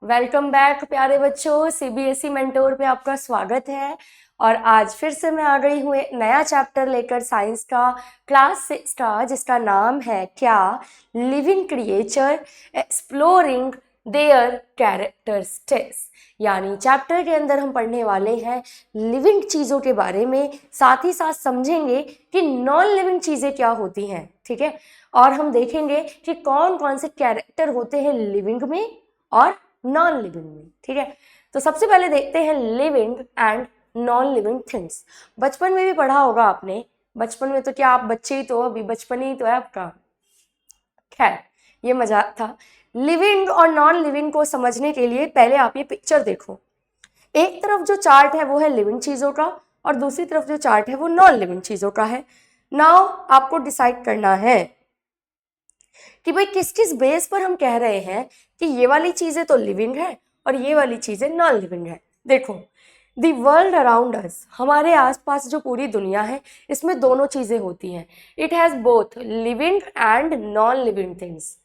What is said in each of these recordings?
Welcome back प्यारे बच्चों, CBSE mentor पे आपका स्वागत है। और आज फिर से मैं आ गई हूँ एक नया चैप्टर लेकर साइंस का, क्लास 6 का, जिसका नाम है क्या, living creature exploring there characteristics. यानी चैप्टर के अंदर हम पढ़ने वाले हैं लिविंग चीज़ों के बारे में, साथ ही साथ समझेंगे कि नॉन लिविंग चीज़ें क्या होती हैं, ठीक है। और हम देखेंगे कि कौन कौन से कैरेक्टर होते हैं लिविंग में और नॉन लिविंग में, ठीक है। तो सबसे पहले देखते हैं living and non living things. बचपन में भी पढ़ा होगा आपने, बचपन में तो क्या आप बच्चे ही तो, अभी बचपन ही तो है आपका। खैर, ये मजाक था। लिविंग और नॉन लिविंग को समझने के लिए पहले आप ये पिक्चर देखो। एक तरफ जो चार्ट है वो है लिविंग चीजों का, और दूसरी तरफ जो चार्ट है वो नॉन लिविंग चीजों का है। नाउ आपको डिसाइड करना है कि भाई किस किस बेस पर हम कह रहे हैं कि ये वाली चीजें तो लिविंग है और ये वाली चीजें नॉन लिविंग है। देखो, द वर्ल्ड अराउंड अस, हमारे आसपास जो पूरी दुनिया है, इसमें दोनों चीजें होती हैं। It has both living and non living things.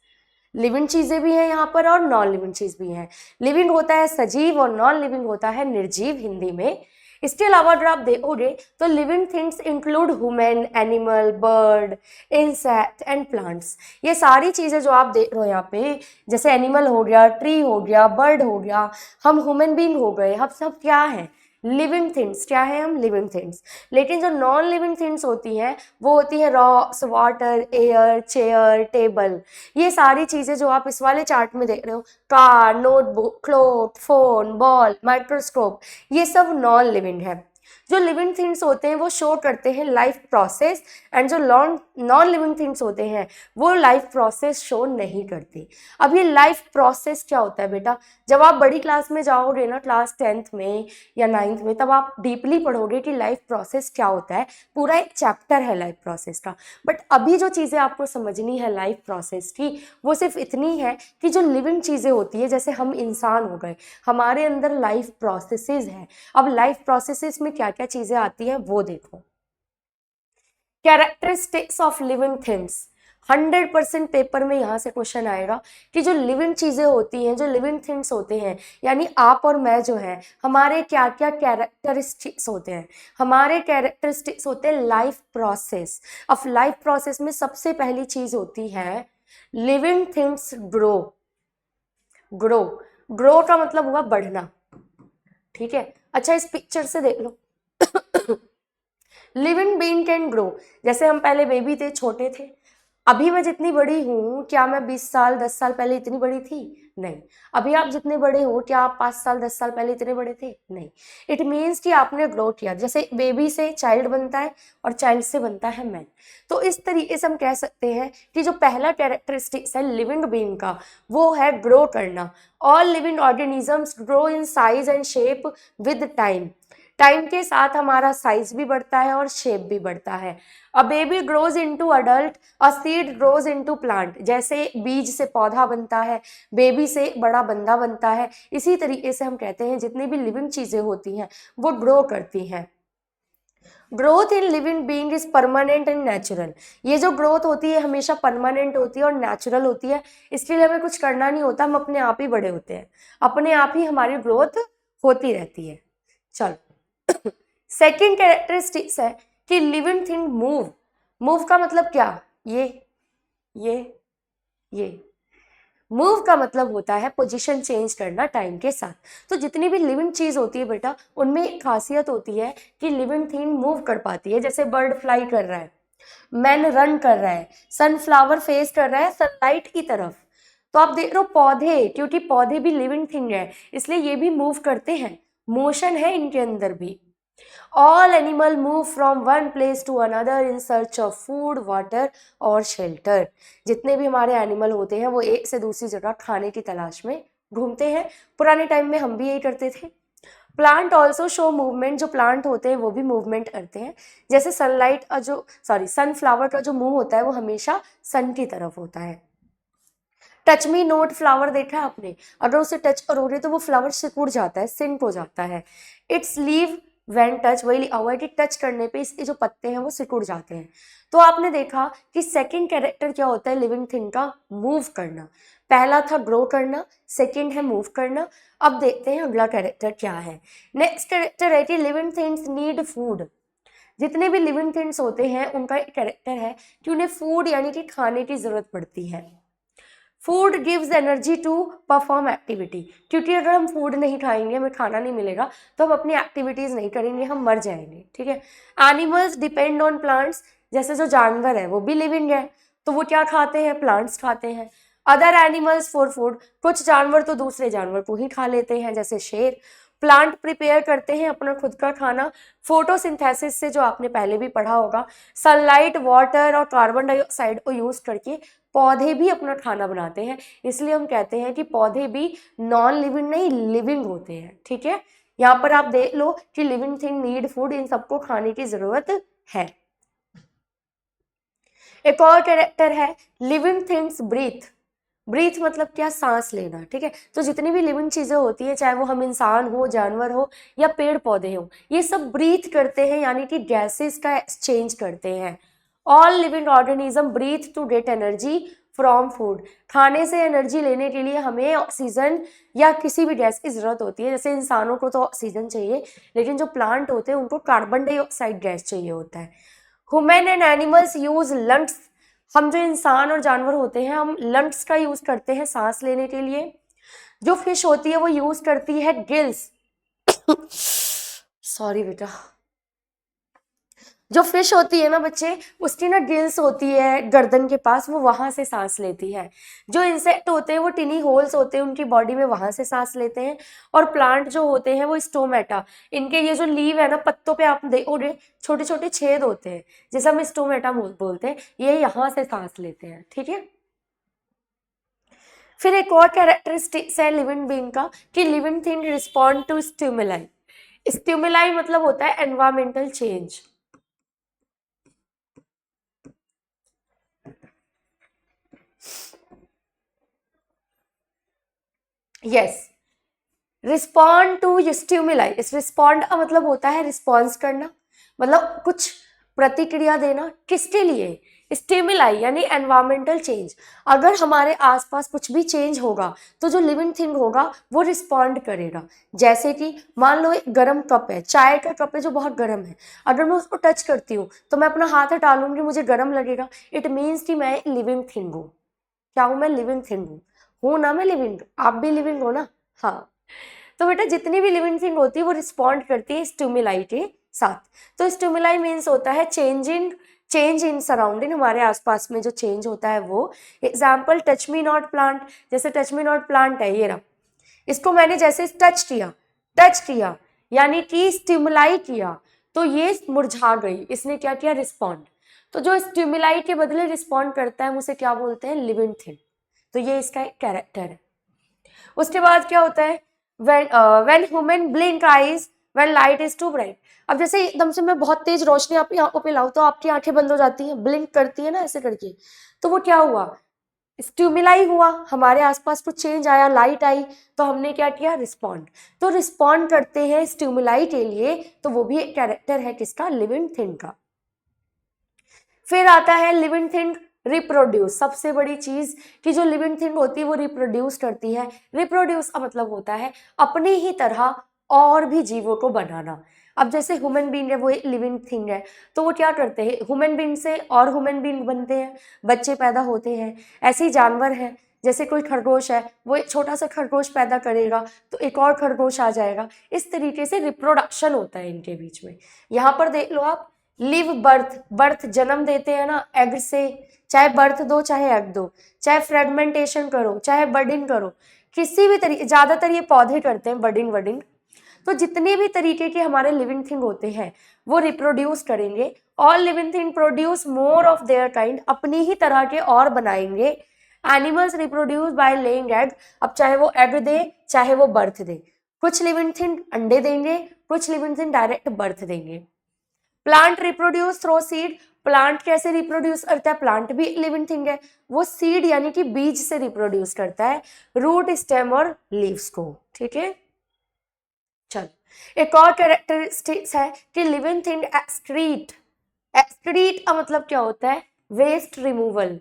Living चीजें भी हैं यहाँ पर और नॉन लिविंग चीज भी हैं। लिविंग होता है सजीव और नॉन लिविंग होता है निर्जीव हिंदी में। इसके अलावा अगर आप देखोगे तो living things include human, animal, bird, insect and plants. ये सारी चीज़ें जो आप देख रहे हो यहाँ पे, जैसे एनिमल हो गया, ट्री हो गया, बर्ड हो गया, हम ह्यूमन बीइंग हो गए, हम सब क्या है, लिविंग थिंग्स। क्या है हम, लिविंग थिंग्स। लेकिन जो नॉन लिविंग थिंग्स होती हैं वो होती है rocks, water, air, chair, table. ये सारी चीज़ें जो आप इस वाले चार्ट में देख रहे हो, car, notebook, cloth, phone, ball, microscope, ये सब नॉन लिविंग है। जो लिविंग थिंग्स होते हैं वो शो करते हैं लाइफ प्रोसेस, एंड जो नॉन लिविंग थिंग्स होते हैं वो लाइफ प्रोसेस शो नहीं करते। अब ये लाइफ प्रोसेस क्या होता है बेटा, जब आप बड़ी क्लास में जाओगे ना, क्लास 10th में या 9th में, तब आप डीपली पढ़ोगे कि लाइफ प्रोसेस क्या होता है। पूरा एक चैप्टर है लाइफ प्रोसेस का। बट अभी जो चीज़ें आपको समझनी है लाइफ प्रोसेस की, वो सिर्फ इतनी है कि जो लिविंग चीज़ें होती है, जैसे हम इंसान हो गए, हमारे अंदर लाइफ प्रोसेसेस हैं। अब लाइफ प्रोसेसेस में क्या क्या चीज़ें आती हैं वो देखो। Characteristics of living things, 100% paper में यहाँ से क्वेश्चन आएगा कि जो लिविंग चीज़ें होती हैं, जो लिविंग थिंग्स होते हैं, यानी आप और मैं जो है, हमारे क्या क्या कैरेक्टरिस्टिक्स होते हैं। हमारे कैरेक्टरिस्टिक्स होते हैं लाइफ प्रोसेस। अब लाइफ प्रोसेस में सबसे पहली चीज़ होती है living things grow. Grow, grow का मतलब हुआ बढ़ना, ठीक है। अच्छा, इस पिक्चर से देख लो। Living being can grow. जैसे हम पहले बेबी थे, छोटे थे, अभी मैं जितनी बड़ी हूँ, क्या मैं 20 साल 10 साल पहले इतनी बड़ी थी? नहीं। अभी आप जितने बड़े हो, क्या आप 5 साल 10 साल पहले इतने बड़े थे? नहीं। इट मीन्स कि आपने ग्रो किया। जैसे बेबी से चाइल्ड बनता है और चाइल्ड से बनता है मैन। तो इस तरीके से हम कह सकते हैं कि जो पहला कैरेक्टरिस्टिक्स है लिविंग बीइंग का, वो है ग्रो करना। All living organisms grow in size and shape with time. Time के साथ हमारा साइज भी बढ़ता है और शेप भी बढ़ता है। A baby grows into adult, a seed grows into plant. जैसे बीज से पौधा बनता है, बेबी से बड़ा बंदा बनता है, इसी तरीके से हम कहते हैं जितनी भी लिविंग चीजें होती हैं वो ग्रो करती हैं। Growth in living being is permanent and natural. ये जो ग्रोथ होती है हमेशा परमानेंट होती है और नेचुरल होती है। इसके लिए हमें कुछ करना नहीं होता, हम अपने आप ही बड़े होते हैं, अपने आप ही हमारी ग्रोथ होती रहती है। चलो, सेकेंड कैरेक्टरिस्टिक्स है कि लिविंग थिंग मूव। मूव का मतलब क्या, ये ये मूव का मतलब होता है पोजीशन चेंज करना टाइम के साथ। तो जितनी भी लिविंग चीज होती है बेटा, उनमें एक खासियत होती है कि लिविंग थिंग मूव कर पाती है। जैसे बर्ड फ्लाई कर रहा है, मैन रन कर रहा है, सनफ्लावर फेस कर रहा है सनलाइट की तरफ। तो आप देख रहे हो पौधे, क्योंकि पौधे भी लिविंग थिंग है, इसलिए ये भी मूव करते हैं, मोशन है इनके अंदर भी। All animal move from one place to another in search of food, water और शेल्टर। जितने भी हमारे एनिमल होते हैं वो एक से दूसरी जगह खाने की तलाश में घूमते हैं। पुराने टाइम में हम भी यही करते थे। Plant also show movement. जो प्लांट होते हैं वो भी मूवमेंट करते हैं। जैसे सनलाइट जो सनफ्लावर का जो मुंह होता है वो हमेशा सन की तरफ होता है। टच मी नोट फ्लावर देखा है आपने, अगर उसे टच करोगे तो वो फ्लावर सिकुड़ जाता है, सिंक हो जाता है। इट्स लीव व्हेन टच, वही लिखा हुआ है कि टच करने पे इसके जो पत्ते हैं वो सिकुड़ जाते हैं। तो आपने देखा कि सेकंड कैरेक्टर क्या होता है लिविंग थिंग का, मूव करना। पहला था ग्रो करना, सेकंड है मूव करना। अब देखते हैं अगला कैरेक्टर क्या है। नेक्स्ट कैरेक्टर है कि लिविंग थिंग्स नीड फूड। जितने भी लिविंग थिंग्स होते हैं उनका एक कैरेक्टर है कि उन्हें फूड यानी कि खाने की जरूरत पड़ती है। Food gives energy to perform activity, क्योंकि अगर हम फूड नहीं खाएंगे, हमें खाना नहीं मिलेगा, तो हम अपनी एक्टिविटीज नहीं करेंगे, हम मर जाएंगे, ठीक है। एनिमल्स डिपेंड ऑन प्लांट्स, जैसे जो जानवर है वो भी लिविंग है, तो वो क्या खाते हैं, प्लांट्स खाते हैं। अदर एनिमल्स फॉर फूड, कुछ जानवर तो दूसरे जानवर को ही खा लेते हैं, जैसे शेर। प्लांट प्रिपेयर करते हैं अपना खुद का खाना फोटोसिंथेसिस से, जो आपने पहले भी पढ़ा होगा। सनलाइट, वाटर और कार्बन डाइऑक्साइड को यूज करके पौधे भी अपना खाना बनाते हैं, इसलिए हम कहते हैं कि पौधे भी नॉन लिविंग नहीं लिविंग होते हैं, ठीक है। यहाँ पर आप देख लो कि लिविंग थिंग नीड फूड, इन सबको खाने की जरूरत है। एक और कैरेक्टर है लिविंग थिंग्स ब्रीथ। ब्रीथ मतलब क्या, सांस लेना, ठीक है। तो जितनी भी लिविंग चीजें होती है, चाहे वो हम इंसान हो, जानवर हो या पेड़ पौधे हो, ये सब ब्रीथ करते हैं, यानी कि गैसेस का एक्सचेंज करते हैं। All living organism breathe to get energy from food. खाने से एनर्जी लेने के लिए हमें ऑक्सीजन या किसी भी गैस की जरूरत होती है। जैसे इंसानों को तो ऑक्सीजन चाहिए, लेकिन जो प्लांट होते हैं उनको कार्बन डाइऑक्साइड गैस चाहिए होता है। Human and animals use lungs. हम जो इंसान और जानवर होते हैं, हम लंग्स का यूज करते हैं सांस लेने के लिए। जो फिश होती है वो यूज करती है गिल्स। सॉरी बेटा। जो फिश होती है ना बच्चे, उसकी ना गिल्स होती है गर्दन के पास, वो वहां से सांस लेती है। जो इंसेक्ट होते हैं वो टिनी होल्स होते हैं उनकी बॉडी में, वहां से सांस लेते हैं। और प्लांट जो होते हैं वो स्टोमेटा, इनके ये जो लीव है ना, पत्तों पे आप देखोगे छोटे छोटे छेद होते हैं, जैसे हम स्टोमेटा बोलते हैं, ये यहाँ से सांस लेते हैं, ठीक है। फिर एक और कैरेक्टरिस्टिक्स है लिविंग बीइंग का कि living thing respond to stimuli. Stimuli मतलब होता है environmental change. Yes, respond to stimuli. इस रिस्पॉन्ड का मतलब होता है रिस्पॉन्स करना, मतलब कुछ प्रतिक्रिया देना। किसके लिए, स्टिमुलाई यानी एनवायरमेंटल चेंज। अगर हमारे आसपास कुछ भी चेंज होगा तो जो लिविंग थिंग होगा वो रिस्पॉन्ड करेगा। जैसे कि मान लो एक गर्म कप है, चाय का कप है जो बहुत गर्म है, अगर मैं उसको टच करती हूँ तो मैं अपना हाथ हटा लूंगी, मुझे गर्म लगेगा। इट मीन्स कि मैं लिविंग थिंग हूँ। क्या हूँ मैं, लिविंग थिंग हूँ ना, मैं लिविंग, आप भी लिविंग हो ना। हाँ, तो बेटा जितनी भी लिविंग थिंग होती है वो रिस्पॉन्ड करती है स्टिमुलाई के साथ। तो स्टिमुलाई मीन्स होता है चेंज इन सराउंडिंग, हमारे आसपास में जो चेंज होता है वो। Example touch me not plant, जैसे टच मी नॉट प्लांट है ये रहा, इसको मैंने जैसे टच किया यानी कि स्टिमुलाई किया, तो ये मुरझा गई, इसने क्या किया, रिस्पॉन्ड। तो जो स्टिमुलाई के बदले रिस्पॉन्ड करता है उसे क्या बोलते हैं, लिविंग थिंग। तो ये इसका एक कैरेक्टर है। उसके बाद क्या होता है, when human blink eyes when light is too bright। अब जैसे एकदम से मैं बहुत तेज रोशनी आपकी आंखों पे लाऊं तो आपकी आंखें बंद हो जाती हैं, ब्लिंक करती है ना ऐसे करके, तो वो क्या हुआ, स्टिमुलाई हुआ, हमारे आसपास कुछ चेंज आया, लाइट आई, तो हमने क्या किया, रिस्पॉन्ड। तो रिस्पॉन्ड करते हैं स्टिमुलाई के लिए, तो वो भी एक कैरेक्टर है किसका, लिविंग थिंग का। फिर आता है लिविंग थिंग रिप्रोड्यूस। सबसे बड़ी चीज कि जो लिविंग थिंग होती है वो रिप्रोड्यूस करती है। रिप्रोड्यूस का मतलब होता है अपनी ही तरह और भी जीवों को बनाना। अब जैसे ह्यूमन बीइंग है वो एक लिविंग थिंग है, तो वो क्या करते हैं, ह्यूमन बीइंग से और ह्यूमन बीइंग बनते हैं, बच्चे पैदा होते हैं। ऐसे ही जानवर हैं, जैसे कोई खरगोश है, वो एक छोटा सा खरगोश पैदा करेगा तो एक और खरगोश आ जाएगा। इस तरीके से रिप्रोडक्शन होता है इनके बीच में। यहाँ पर देख लो आप, लिव बर्थ, बर्थ जन्म देते हैं ना एग से, चाहे बर्थ दो चाहे एग दो, चाहे फ्रेगमेंटेशन करो चाहे बर्डिंग करो, किसी भी तरीके, ज्यादातर ये पौधे करते हैं बर्डिंग वर्डिंग। तो जितने भी तरीके के हमारे लिविंग थिंग होते हैं वो रिप्रोड्यूस करेंगे। All living thing produce more of their kind, अपनी ही तरह के और बनाएंगे। Animals reproduce by laying egg, अब चाहे वो एग दे चाहे वो बर्थ दे। कुछ लिविंग थिंग अंडे देंगे, कुछ लिविंग थिंग डायरेक्ट बर्थ देंगे। Plant reproduce through seed, plant कैसे रिप्रोड्यूस करता है, प्लांट भी लिविंग थिंग है, वो सीड यानी कि बीज से रिप्रोड्यूस करता है, रूट स्टेम और लीव्स को, ठीक है। चल, एक और कैरेक्टरिस्टिक्स है कि लिविंग थिंग एक्सक्रीट। एक्सक्रीट का मतलब क्या होता है? Waste removal.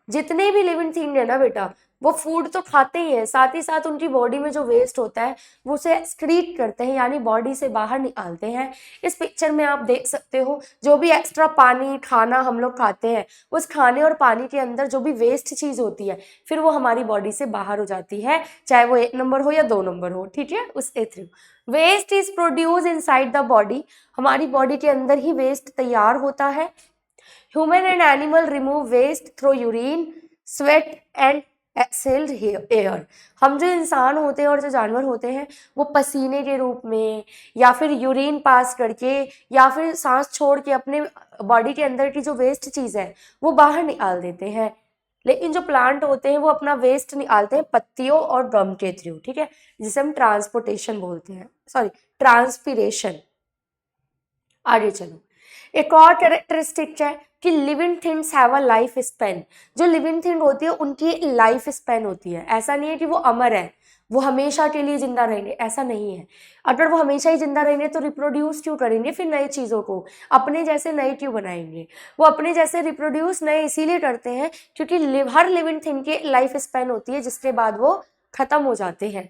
जितने भी लिविंग थिंग है ना बेटा, वो फूड तो खाते ही हैं, साथ ही साथ उनकी बॉडी में जो वेस्ट होता है वो उसे एक्सक्रीट करते हैं, यानी बॉडी से बाहर निकालते हैं। इस पिक्चर में आप देख सकते हो जो भी एक्स्ट्रा पानी खाना हम लोग खाते हैं, उस खाने और पानी के अंदर जो भी वेस्ट चीज होती है फिर वो हमारी बॉडी से बाहर हो जाती है, चाहे वो 1 नंबर हो या 2 नंबर हो, ठीक है, उस through waste is produce inside the body. हमारी बॉडी के अंदर ही वेस्ट तैयार होता है। Human and animal remove waste through urine, sweat and exhaled air. हम जो इंसान होते हैं और जो जानवर होते हैं वो पसीने के रूप में या फिर यूरिन पास करके या फिर सांस छोड़ के अपने बॉडी के अंदर की जो वेस्ट चीज़ है वो बाहर निकाल देते हैं। लेकिन जो प्लांट होते हैं वो अपना वेस्ट निकालते हैं पत्तियों और गम के थ्रू, ठीक है, जिसे हम ट्रांसपोर्टेशन बोलते हैं, सॉरी ट्रांसपीरेशन। आगे चलो, एक और कैरेक्टरिस्टिक है कि living things have a life span. जो लिविंग थिंग होती है उनकी लाइफ स्पैन होती है। ऐसा नहीं है कि वो अमर है, वो हमेशा के लिए जिंदा रहेंगे, ऐसा नहीं है। अगर वो हमेशा ही जिंदा रहेंगे तो रिप्रोड्यूस क्यों करेंगे फिर नई चीज़ों को, अपने जैसे नए क्यों बनाएंगे? वो अपने जैसे रिप्रोड्यूस नए इसीलिए करते हैं क्योंकि हर लिविंग थिंग की लाइफ स्पैन होती है जिसके बाद वो खत्म हो जाते हैं।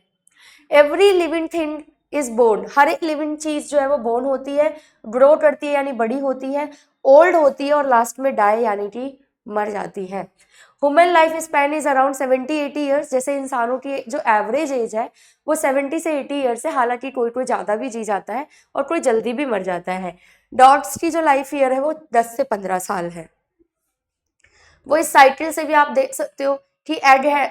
Every living thing is born. हर एक लिविंग चीज जो है वो बोर्न होती है, ग्रो करती है यानी बड़ी होती है, ओल्ड होती है और लास्ट में डाई यानी कि मर जाती है। Human life span is around 70-80 years. जैसे इंसानों की जो एवरेज एज है वो 70 से 80 ईयर्स है, हालांकि कोई कोई ज़्यादा भी जी जाता है और कोई जल्दी भी मर जाता है। डॉग्स की जो लाइफ ईयर है वो 10 से 15 साल है। वो इस साइकिल से भी आप देख सकते हो कि एग है,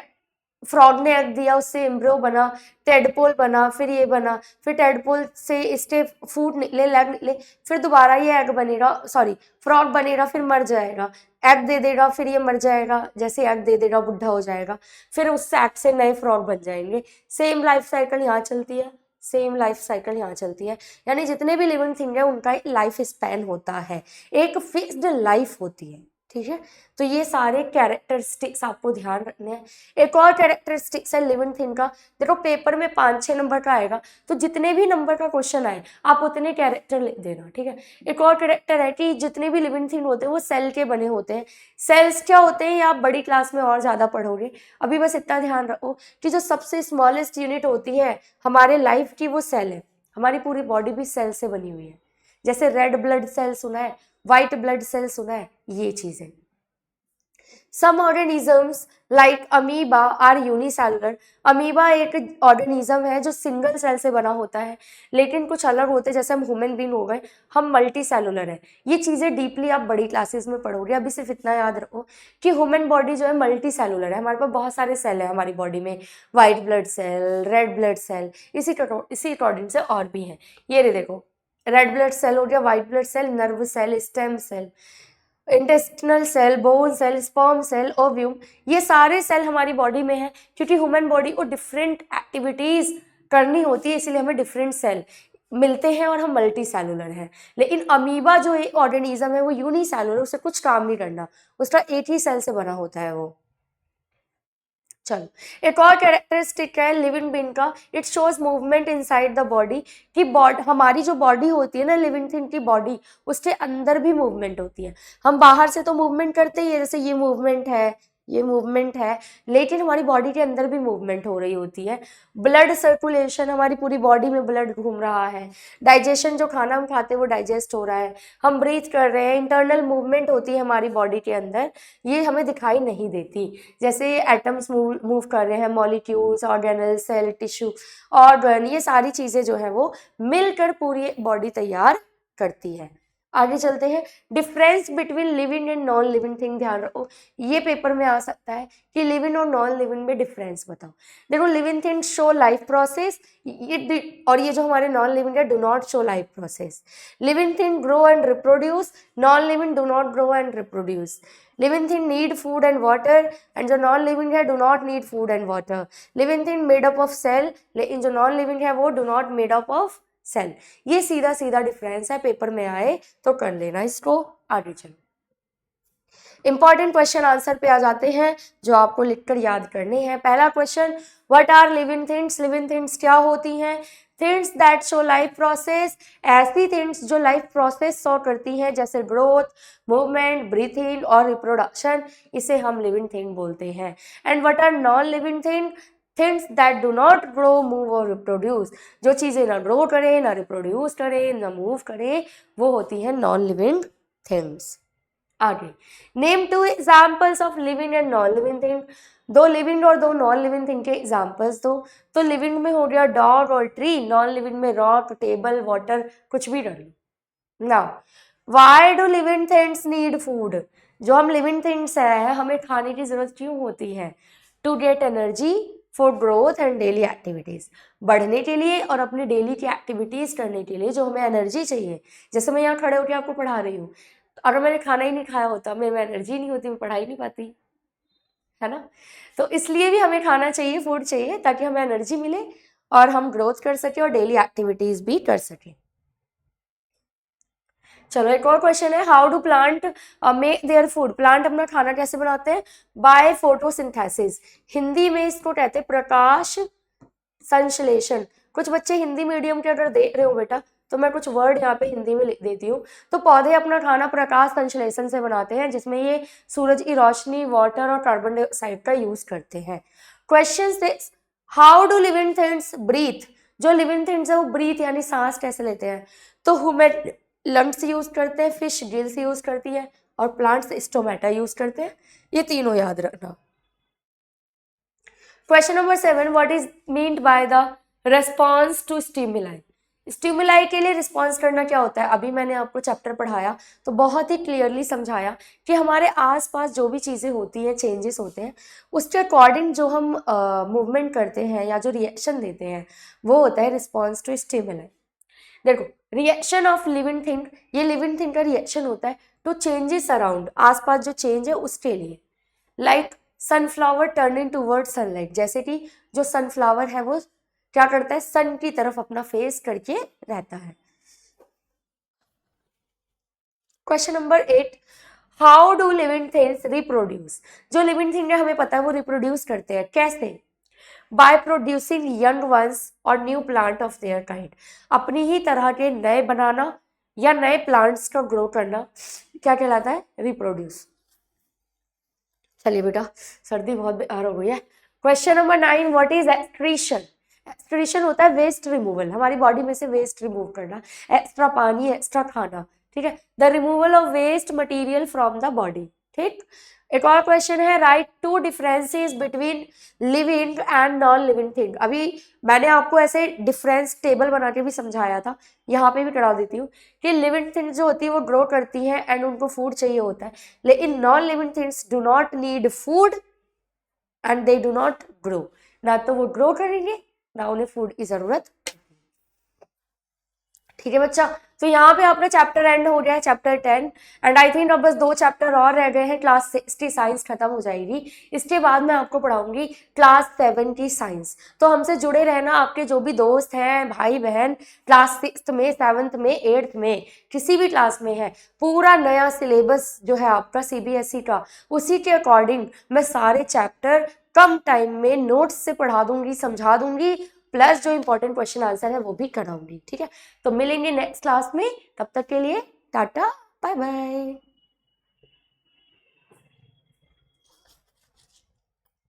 फ्रॉग ने एग दिया, उससे एम्ब्रियो बना, टेडपोल बना, फिर ये बना, फिर टेडपोल से इसके फूट निकले, लेग निकले, फिर दोबारा ये एग बनेगा, सॉरी फ्रॉग बनेगा, फिर मर जाएगा, एग दे देगा, फिर ये मर जाएगा, जैसे एग दे देगा बुढ़ा हो जाएगा, फिर उस एग से नए फ्रॉग बन जाएंगे। सेम लाइफ साइकिल यहाँ चलती है, सेम लाइफ साइकिल यहाँ चलती है, यानी जितने भी लिविंग थिंग है उनका लाइफ स्पैन होता है, एक फिक्स्ड लाइफ होती है, ठीक है। तो ये सारे कैरेक्टरिस्टिक्स आपको ध्यान रखने हैं। एक और कैरेक्टरिस्टिक्स है लिविंग थिंग का, देखो पेपर में 5-6 नंबर का आएगा, तो जितने भी नंबर का क्वेश्चन आए आप उतने कैरेक्टर लिख देना, ठीक है। एक और कैरेक्टर है कि जितने भी लिविंग थिंग होते हैं वो सेल के बने होते हैं। सेल्स क्या होते हैं ये आप बड़ी क्लास में और ज़्यादा पढ़ोगे, अभी बस इतना ध्यान रखो कि जो सबसे स्मॉलेस्ट यूनिट होती है हमारे लाइफ की वो सेल है। हमारी पूरी बॉडी भी सेल से बनी हुई है, जैसे रेड ब्लड सेल सुना है, व्हाइट ब्लड सेल सुना है, ये चीज़ें। Some organisms like amoeba are unicellular। Amoeba एक ऑर्गेनिज्म है जो सिंगल सेल से बना होता है, लेकिन कुछ अलग होते हैं, जैसे हम ह्यूमन बीइंग हो गए, हम मल्टी सेलुलर है। ये चीज़ें डीपली आप बड़ी क्लासेस में पढ़ोगे, अभी सिर्फ इतना याद रखो कि ह्यूमन बॉडी जो है मल्टी सेलुलर है। हमारे पास बहुत सारे सेल है हमारी बॉडी में, white blood cell, red blood cell, इसी अकॉर्डिंग से और भी हैं। ये रे देखो, रेड ब्लड सेल हो गया, white blood cell, nerve cell, stem cell, intestinal cell, bone cell, sperm cell, ovum, ये सारे सेल हमारी बॉडी में है क्योंकि ह्यूमन बॉडी को डिफरेंट एक्टिविटीज करनी होती है, इसीलिए हमें डिफरेंट सेल मिलते हैं और हम मल्टी सेलुलर हैं। लेकिन अमीबा जो एक ऑर्गेनिज्म है वो यूनिसेलुलर, उसे कुछ काम नहीं करना, उसका एक ही सेल से बना होता है वो। चलो, एक और कैरेक्टरिस्टिक है लिविंग बीइंग का, it shows movement inside the body. कि हमारी जो बॉडी होती है ना लिविंग थिंग की बॉडी, उसके अंदर भी मूवमेंट होती है। हम बाहर से तो मूवमेंट करते ही है, जैसे ये मूवमेंट है, ये मूवमेंट है, लेकिन हमारी बॉडी के अंदर भी मूवमेंट हो रही होती है। ब्लड सर्कुलेशन, हमारी पूरी बॉडी में ब्लड घूम रहा है। डाइजेशन, जो खाना हम खाते हैं वो डाइजेस्ट हो रहा है। हम ब्रीथ कर रहे हैं, इंटरनल मूवमेंट होती है हमारी बॉडी के अंदर, ये हमें दिखाई नहीं देती। जैसे एटम्स मूव कर रहे हैं, molecules, organelle, cell, tissue, organ, ये सारी चीज़ें जो है वो मिलकर पूरी बॉडी तैयार करती है। आगे चलते हैं, difference between living and non living thing. ध्यान रखो, ये पेपर में आ सकता है कि लिविंग और नॉन लिविंग में डिफरेंस बताओ। देखो, living thing show life process, और ये जो हमारे नॉन लिविंग है do not show life process. Living thing grow and reproduce, non living do not grow and reproduce. Living thing need food and water, and जो non living है do not need food and water. Living thing made up of cell, लेकिन जो non living है वो do not made up of cell. ये सीधा सीधा difference है, पेपर में आए तो कर लेना इसको। आगे चलो, इंपॉर्टेंट क्वेश्चन आंसर पे आ जाते हैं जो आपको लिखकर याद करने हैं। पहला question, what are living things. Living things क्या होती हैं? Things that show life process, ऐसी थिंग्स जो लाइफ प्रोसेस शो करती हैं जैसे ग्रोथ, मूवमेंट, ब्रीथिंग और रिप्रोडक्शन, इसे हम लिविंग थिंग बोलते हैं। And what are non living thing? Things that do not grow, move और रिप्रोड्यूस, जो चीज़ें ना ग्रो करें, ना रिप्रोड्यूस करें, ना मूव करें, वो होती हैं नॉन लिविंग थिंग्स। आगे, name two examples of living and non living thing. दो लिविंग और दो नॉन लिविंग थिंग के एग्जाम्पल्स दो। तो लिविंग में हो गया डॉग और ट्री, नॉन लिविंग में रॉक, टेबल, वाटर, कुछ भी कर लो। Now, why do living things need food? जो हम लिविंग थिंग्स है, हमें खाने की जरूरत क्यों होती है? To get energy for growth and daily activities, बढ़ने के लिए और अपनी डेली की एक्टिविटीज करने के लिए जो हमें एनर्जी चाहिए। जैसे मैं यहाँ खड़े होकर आपको पढ़ा रही हूँ, अगर मैंने खाना ही नहीं खाया होता, मेरे में एनर्जी नहीं होती, मैं पढ़ा ही नहीं पाती, है ना। तो इसलिए भी हमें खाना चाहिए, फूड चाहिए, ताकि हमें एनर्जी मिले और हम ग्रोथ कर सके और डेली एक्टिविटीज भी कर सके। चलो एक और क्वेश्चन है, how do plant make their food? Plant अपना खाना कैसे बनाते हैं? बाय फोटोसिंथेसिस, हिंदी में इसको कहते हैं प्रकाश संश्लेषण। कुछ बच्चे हिंदी मीडियम के अगर देख रहे हो बेटा, तो मैं कुछ वर्ड यहाँ पे हिंदी में लिख देती हूँ। तो पौधे अपना खाना प्रकाश संश्लेषण से बनाते हैं, जिसमें ये सूरज की रोशनी, वाटर और कार्बन डाइऑक्साइड का यूज करते हैं। Question six, how do living things breathe? जो लिविंग थिंग्स है वो ब्रीथ यानी सांस कैसे लेते हैं? तो ह्यूमन लंग्स यूज करते हैं, फिश गिल्स यूज करती है और प्लांट्स स्टोमेटा यूज करते हैं। ये तीनों याद रखना। Question number 7, what is meant by the response to stimuli? Stimuli के लिए रिस्पॉन्स करना क्या होता है? अभी मैंने आपको चैप्टर पढ़ाया तो बहुत ही क्लियरली समझाया कि हमारे आसपास जो भी चीज़ें होती हैं, चेंजेस होते हैं, उसके अकॉर्डिंग जो हम मूवमेंट करते हैं या जो रिएक्शन देते हैं, वो होता है रिस्पॉन्स टू स्टिमुलाई। देखो, रिएक्शन ऑफ लिविंग थिंग, ये लिविंग थिंग का रिएक्शन होता है टू चेंजेस अराउंड, आसपास जो चेंज है उसके लिए। Like sunflower turning toward sunlight, जैसे कि जो सनफ्लावर है वो क्या करता है? सन की तरफ अपना फेस करके रहता है। Question number 8, how do living things reproduce? जो लिविंग थिंग है हमें पता है वो रिप्रोड्यूस करते हैं, कैसे? बाय प्रोड्यूसिंग यंग वंस और new plant of their kind, अपनी ही तरह के नए बनाना या नए प्लांट्स का ग्रो करना क्या कहलाता है? रिप्रोड्यूस। चलिए बेटा, सर्दी बहुत बेकार हो गई है। Question number 9, what is excretion? Excretion होता है वेस्ट रिमूवल, हमारी बॉडी में से वेस्ट रिमूव करना, एक्स्ट्रा पानी, एक्स्ट्रा खाना, ठीक है, the removal of waste material from the body. ठीक, एक और क्वेश्चन है, write two differences between living and non living thing. अभी मैंने आपको ऐसे डिफरेंस टेबल बना के भी समझाया था, यहाँ पे भी करा देती हूँ कि लिविंग थिंग्स जो होती है वो ग्रो करती हैं एंड उनको फूड चाहिए होता है, लेकिन non living things do not need food and they do not grow. ना तो वो ग्रो करेंगे ना उन्हें फूड की जरूरत। ठीक है बच्चा, तो यहाँ पे आपका चैप्टर एंड हो गया है, चैप्टर 10, एंड आई थिंक अब बस 2 चैप्टर और रह गए हैं, क्लास 6 की साइंस खत्म हो जाएगी। इसके बाद मैं आपको पढ़ाऊंगी क्लास 7 की साइंस। तो हमसे जुड़े रहना, आपके जो भी दोस्त हैं, भाई बहन, क्लास 6 में, 7th में, 8th में, किसी भी क्लास में है, पूरा नया सिलेबस जो है आपका CBSE का, उसी के अकॉर्डिंग मैं सारे चैप्टर कम टाइम में नोट्स से पढ़ा दूंगी, समझा दूंगी, प्लस जो इंपॉर्टेंट क्वेश्चन आंसर है वो भी कराऊंगी। ठीक है, तो मिलेंगे नेक्स्ट क्लास में, तब तक के लिए टाटा, बाय बाय।